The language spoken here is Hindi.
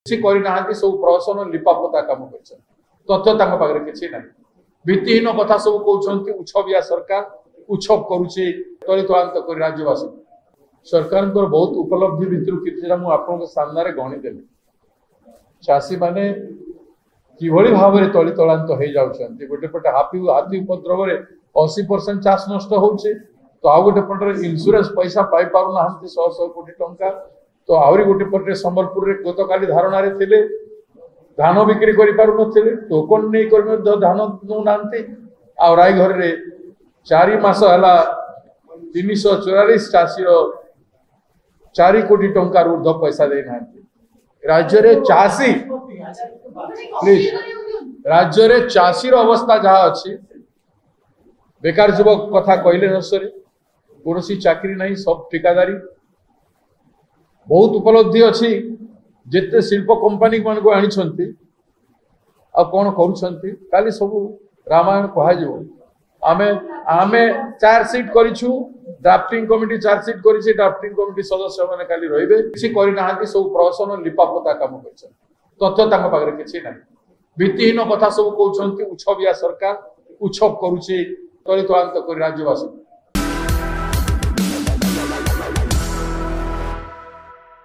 କିଛି କରିନାହାନ୍ତି ସବୁ ପ୍ରହସନ ଲିପାପୋତା କାମ କରିଛନ୍ତି ତଥ୍ୟ ତାଙ୍କ ପାଖରେ କିଛି ନାହିଁ ଭିତ୍ତିହୀନ କଥା ସବୁ କହୁଛନ୍ତି ଉଛବିଆ ସରକାର ଉଛବ କରୁଛି ତଳିତଳାନ୍ତ କରି ରାଜ୍ୟବାସୀ ସରକାରଙ୍କର ବହୁତ ଉପଲବ୍ଧି ଭିତରୁ କିଛିଟା ମୁଁ ଆପଣଙ୍କ ସାମ୍ନାରେ ଗଣିଦେଲି ଚାଷୀ ମାନେ କିଭଳି ଭାବରେ ତଳିତଳାନ୍ତ ହେଇଯାଉଛନ୍ତି ଗୋଟେ ପଟେ ହାତୀ ଉପଦ୍ରବରେ 80% ଚାଷ ନଷ୍ଟ ହଉଛି ତ ଆଉ ଗୋଟେ ପଟରେ ଇନ୍ସୁରାନ୍ସ ପଇସା ପାଇ ପାରୁନାହାନ୍ତି 100 କୋଟି ଟଙ୍କା तो आहरी गोटे पटे संबलपुर रे गतकाली धारणा रे थिले धान बिक्री करि पारु नथिले टोकन नै कर धान न नांती आ रायघर रे 4 मास हला 344 चासी रो 4 कोटी टंका ऊर्ध्व पैसा दे नांती राज्य रे चासी प्लीज राज्य रे चासी रो अवस्था जहा अछि बेकार युवक कथा कहले नसरे कोनोसी चाकरी नहीं सब ठिकादारी बहुत उपलब्धि अच्छी जिते शिल्प कंपनी मान को आनी आ कौन करी सब रामायण कह आमे चार्जसीट करूँ ड्राफ्टिंग कमिटी चार्जसीट कर ड्राफ्टिंग कमिटी सदस्य मैंने खाली रे सब प्रहसन लिपापोता काम कर तथ्य पाखे किसी ना भित्तिहीन कथा सब कहते उछबिया सरकार उछब करुच्ची तलितलांत कर राज्यवासी